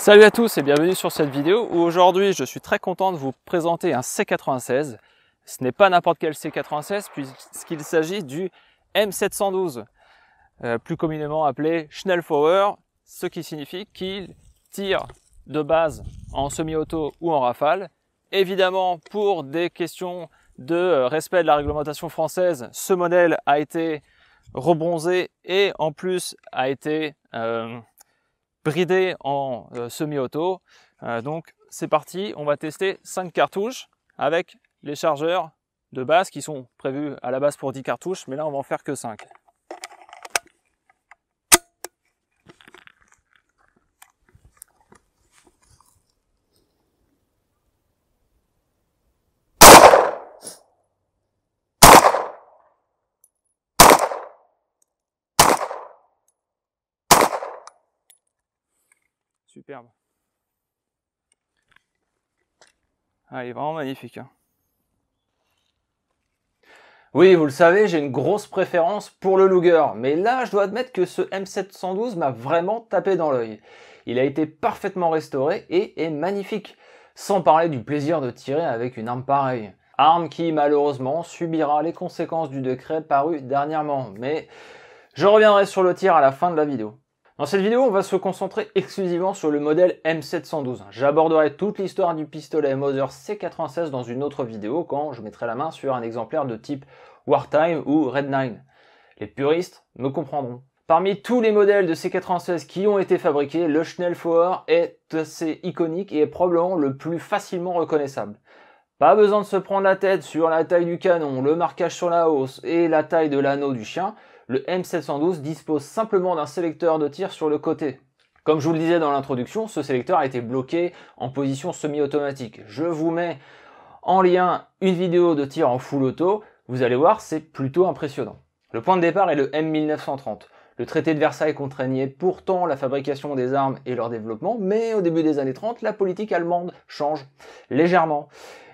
Salut à tous et bienvenue sur cette vidéo où aujourd'hui je suis très content de vous présenter un C96. Ce n'est pas n'importe quel C96 puisqu'il s'agit du M712, plus communément appelé Schnellfeuer, ce qui signifie qu'il tire de base en semi-auto ou en rafale. Évidemment, pour des questions de respect de la réglementation française, ce modèle a été rebronzé et en plus a été bridé en semi-auto. Donc c'est parti, on va tester 5 cartouches avec les chargeurs de base qui sont prévus à la base pour 10 cartouches, mais là on va en faire que 5. Superbe. Ah, il est vraiment magnifique. Oui, vous le savez, j'ai une grosse préférence pour le Luger, mais là, je dois admettre que ce M712 m'a vraiment tapé dans l'œil. Il a été parfaitement restauré et est magnifique, sans parler du plaisir de tirer avec une arme pareille. Arme qui, malheureusement, subira les conséquences du décret paru dernièrement, mais je reviendrai sur le tir à la fin de la vidéo. Dans cette vidéo, on va se concentrer exclusivement sur le modèle M712. J'aborderai toute l'histoire du pistolet Mauser C96 dans une autre vidéo quand je mettrai la main sur un exemplaire de type Wartime ou Red 9. Les puristes me comprendront. Parmi tous les modèles de C96 qui ont été fabriqués, le Schnellfeuer est assez iconique et est probablement le plus facilement reconnaissable. Pas besoin de se prendre la tête sur la taille du canon, le marquage sur la hausse et la taille de l'anneau du chien. Le M712 dispose simplement d'un sélecteur de tir sur le côté. Comme je vous le disais dans l'introduction, ce sélecteur a été bloqué en position semi-automatique. Je vous mets en lien une vidéo de tir en full auto, vous allez voir, c'est plutôt impressionnant. Le point de départ est le M1930. Le traité de Versailles contraignait pourtant la fabrication des armes et leur développement, mais au début des années 30, la politique allemande change légèrement.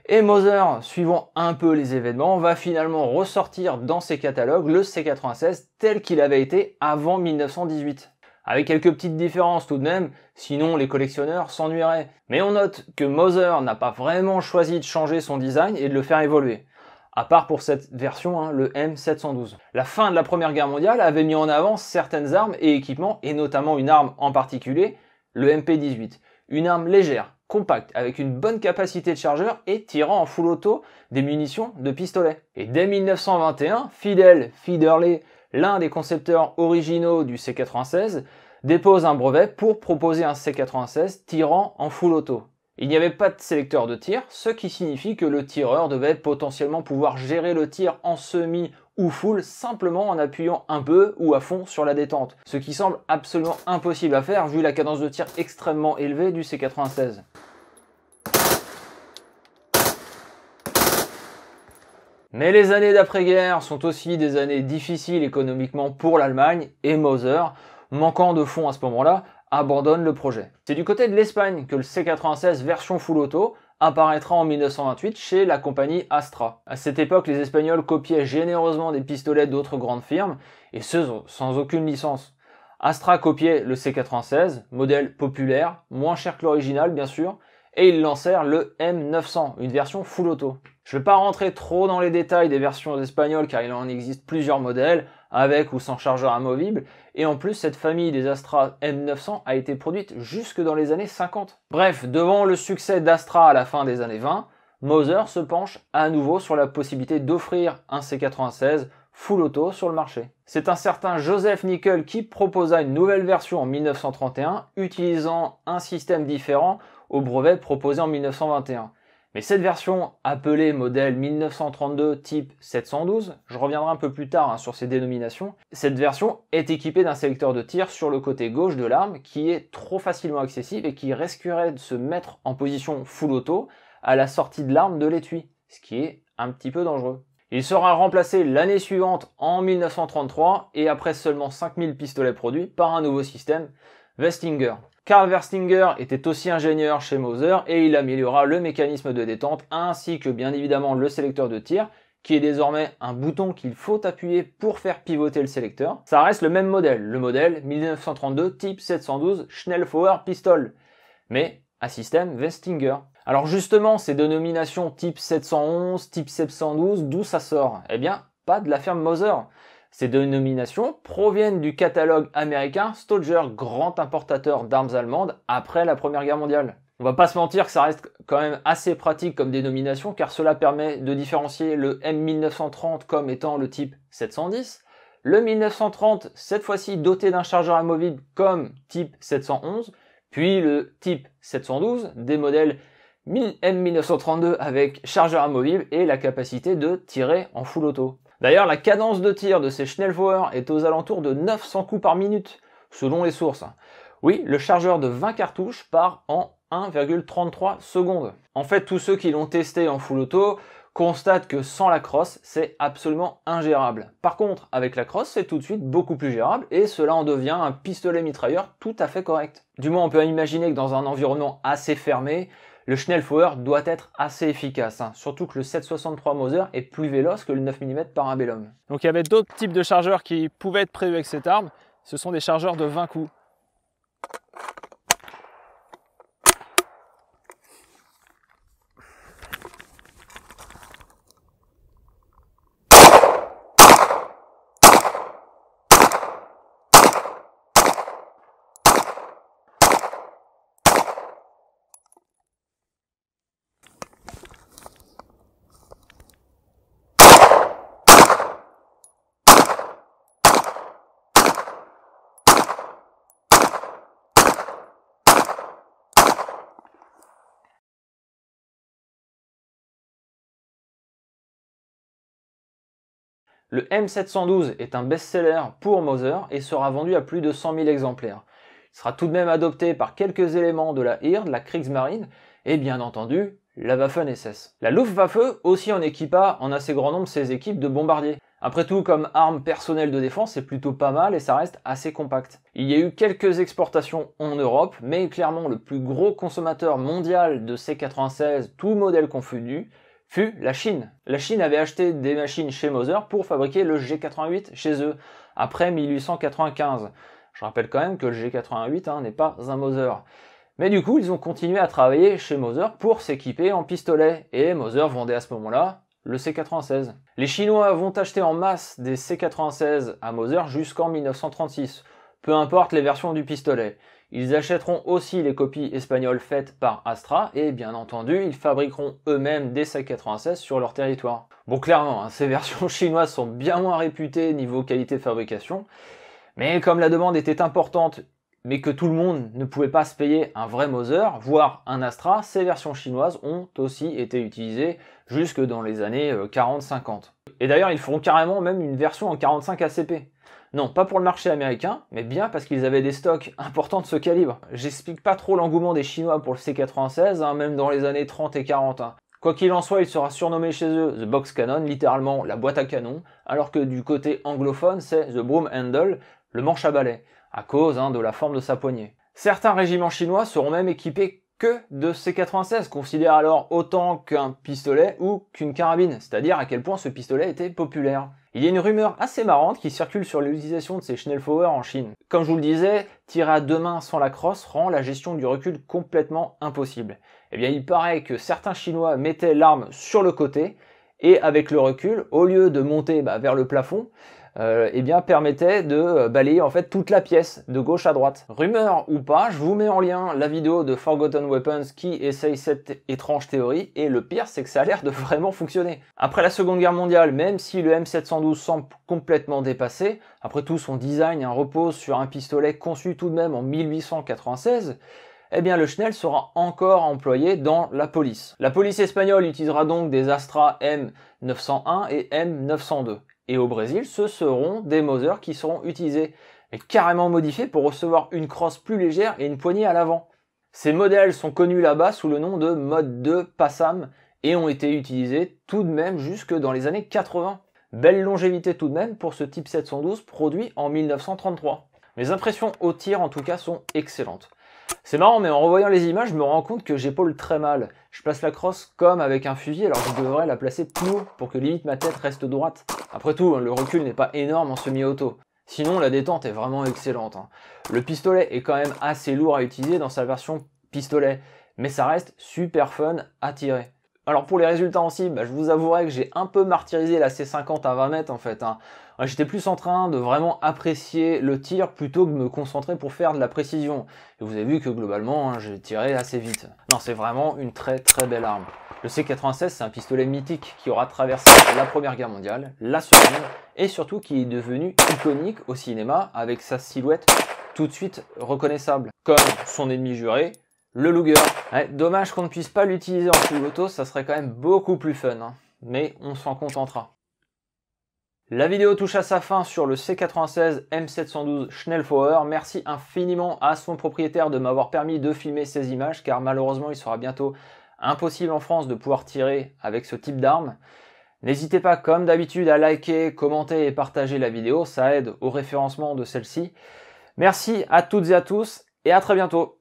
Et Mauser, suivant un peu les événements, va finalement ressortir dans ses catalogues le C96 tel qu'il avait été avant 1918. Avec quelques petites différences tout de même, sinon les collectionneurs s'ennuieraient. Mais on note que Mauser n'a pas vraiment choisi de changer son design et de le faire évoluer. À part pour cette version, le M712. La fin de la Première Guerre mondiale avait mis en avant certaines armes et équipements, et notamment une arme en particulier, le MP18. Une arme légère, compacte, avec une bonne capacité de chargeur et tirant en full auto des munitions de pistolet. Et dès 1921, Fidel Fiederle, l'un des concepteurs originaux du C96, dépose un brevet pour proposer un C96 tirant en full auto. Il n'y avait pas de sélecteur de tir, ce qui signifie que le tireur devait potentiellement pouvoir gérer le tir en semi ou full simplement en appuyant un peu ou à fond sur la détente, ce qui semble absolument impossible à faire vu la cadence de tir extrêmement élevée du C96. Mais les années d'après-guerre sont aussi des années difficiles économiquement pour l'Allemagne et Mauser, manquant de fonds à ce moment-là, abandonne le projet. C'est du côté de l'Espagne que le C96 version full auto apparaîtra en 1928 chez la compagnie Astra. À cette époque, les Espagnols copiaient généreusement des pistolets d'autres grandes firmes, et ce sans aucune licence. Astra copiait le C96, modèle populaire, moins cher que l'original bien sûr, et ils lancèrent le M900, une version full auto. Je ne vais pas rentrer trop dans les détails des versions espagnoles car il en existe plusieurs modèles, avec ou sans chargeur amovible, et en plus cette famille des Astra M900 a été produite jusque dans les années 50. Bref, devant le succès d'Astra à la fin des années 20, Mauser se penche à nouveau sur la possibilité d'offrir un C96 full auto sur le marché. C'est un certain Joseph Nickel qui proposa une nouvelle version en 1931 utilisant un système différent au brevet proposé en 1921. Mais cette version, appelée modèle 1932 type 712, je reviendrai un peu plus tard sur ces dénominations, cette version est équipée d'un sélecteur de tir sur le côté gauche de l'arme qui est trop facilement accessible et qui risquerait de se mettre en position full auto à la sortie de l'arme de l'étui, ce qui est un petit peu dangereux. Il sera remplacé l'année suivante en 1933 et après seulement 5000 pistolets produits par un nouveau système, Westinger. Karl Westinger était aussi ingénieur chez Mauser et il améliora le mécanisme de détente ainsi que bien évidemment le sélecteur de tir qui est désormais un bouton qu'il faut appuyer pour faire pivoter le sélecteur. Ça reste le même modèle, le modèle 1932 type 712 Schnellfeuer Pistol. mais à système Westinger. Alors justement, ces dénominations type 711, type 712, d'où ça sort? Eh bien, pas de la firme Moser. Ces dénominations proviennent du catalogue américain Stogger, grand importateur d'armes allemandes après la Première Guerre mondiale. On va pas se mentir que ça reste quand même assez pratique comme dénomination car cela permet de différencier le M1930 comme étant le type 710, le 1930 cette fois-ci doté d'un chargeur amovible comme type 711, puis le type 712 des modèles M1932 avec chargeur amovible et la capacité de tirer en full auto. D'ailleurs, la cadence de tir de ces Schnellfeuer est aux alentours de 900 coups par minute, selon les sources. Oui, le chargeur de 20 cartouches part en 1,33 secondes. En fait, tous ceux qui l'ont testé en full auto constatent que sans la crosse, c'est absolument ingérable. Par contre, avec la crosse, c'est tout de suite beaucoup plus gérable et cela en devient un pistolet mitrailleur tout à fait correct. Du moins, on peut imaginer que dans un environnement assez fermé, le Schnellfeuer doit être assez efficace, surtout que le 763 Moser est plus véloce que le 9 mm Parabellum. Donc il y avait d'autres types de chargeurs qui pouvaient être prévus avec cette arme. Ce sont des chargeurs de 20 coups. Le M712 est un best-seller pour Moser et sera vendu à plus de 100 000 exemplaires. Il sera tout de même adopté par quelques éléments de la HEER, de la Kriegsmarine, et bien entendu, la Waffen-SS. La Luftwaffe aussi en équipa en assez grand nombre ses équipes de bombardiers. Après tout, comme arme personnelle de défense, c'est plutôt pas mal et ça reste assez compact. Il y a eu quelques exportations en Europe, mais clairement le plus gros consommateur mondial de C96, tout modèle confondu, fut la Chine. La Chine avait acheté des machines chez Moser pour fabriquer le G88 chez eux, après 1895. Je rappelle quand même que le G88 n'est pas un Moser. Mais du coup, ils ont continué à travailler chez Moser pour s'équiper en pistolet, et Moser vendait à ce moment-là le C96. Les Chinois vont acheter en masse des C96 à Moser jusqu'en 1936, peu importe les versions du pistolet. Ils achèteront aussi les copies espagnoles faites par Astra et bien entendu, ils fabriqueront eux-mêmes des C96 sur leur territoire. Bon, clairement, ces versions chinoises sont bien moins réputées niveau qualité de fabrication, mais comme la demande était importante, mais que tout le monde ne pouvait pas se payer un vrai Moser, voire un Astra, ces versions chinoises ont aussi été utilisées jusque dans les années 40-50. Et d'ailleurs, ils feront carrément même une version en 45 ACP. Non, pas pour le marché américain, mais bien parce qu'ils avaient des stocks importants de ce calibre. J'explique pas trop l'engouement des Chinois pour le C96, même dans les années 30 et 40. Quoi qu'il en soit, il sera surnommé chez eux The Box Cannon, littéralement la boîte à canon, alors que du côté anglophone, c'est The Broom Handle, le manche à balai, à cause de la forme de sa poignée. Certains régiments chinois seront même équipés que de C96, considèrent alors autant qu'un pistolet ou qu'une carabine, c'est-à-dire à quel point ce pistolet était populaire. Il y a une rumeur assez marrante qui circule sur l'utilisation de ces Schnellfeuer en Chine. Comme je vous le disais, tirer à deux mains sans la crosse rend la gestion du recul complètement impossible. Eh bien, il paraît que certains Chinois mettaient l'arme sur le côté et avec le recul, au lieu de monter vers le plafond, permettait de balayer en fait toute la pièce de gauche à droite. Rumeur ou pas, je vous mets en lien la vidéo de Forgotten Weapons qui essaye cette étrange théorie et le pire c'est que ça a l'air de vraiment fonctionner. Après la Seconde Guerre mondiale, même si le M712 semble complètement dépassé, après tout son design repose sur un pistolet conçu tout de même en 1896, eh bien le Schnell sera encore employé dans la police. La police espagnole utilisera donc des Astra M901 et M902. Et au Brésil, ce seront des Moser qui seront utilisés, mais carrément modifiés pour recevoir une crosse plus légère et une poignée à l'avant. Ces modèles sont connus là-bas sous le nom de Mode 2 Passam et ont été utilisés tout de même jusque dans les années 80. Belle longévité tout de même pour ce type 712 produit en 1933. Mes impressions au tir en tout cas sont excellentes. C'est marrant, mais en revoyant les images, je me rends compte que j'épaule très mal. Je place la crosse comme avec un fusil, alors je devrais la placer plus haut pour que limite ma tête reste droite. Après tout, le recul n'est pas énorme en semi-auto. Sinon, la détente est vraiment excellente. Le pistolet est quand même assez lourd à utiliser dans sa version pistolet, mais ça reste super fun à tirer. Alors pour les résultats aussi, je vous avouerai que j'ai un peu martyrisé la C50 à 20 mètres en fait. J'étais plus en train de vraiment apprécier le tir plutôt que de me concentrer pour faire de la précision. Et vous avez vu que globalement, j'ai tiré assez vite. Non, c'est vraiment une très très belle arme. Le C96, c'est un pistolet mythique qui aura traversé la Première Guerre mondiale, la Seconde, et surtout qui est devenu iconique au cinéma avec sa silhouette tout de suite reconnaissable, comme son ennemi juré, le Luger. Ouais, dommage qu'on ne puisse pas l'utiliser en full auto, ça serait quand même beaucoup plus fun, mais on s'en contentera. La vidéo touche à sa fin sur le C96 M712 Schnellfeuer. Merci infiniment à son propriétaire de m'avoir permis de filmer ces images, car malheureusement il sera bientôt impossible en France de pouvoir tirer avec ce type d'arme. N'hésitez pas comme d'habitude à liker, commenter et partager la vidéo, ça aide au référencement de celle-ci. Merci à toutes et à tous et à très bientôt.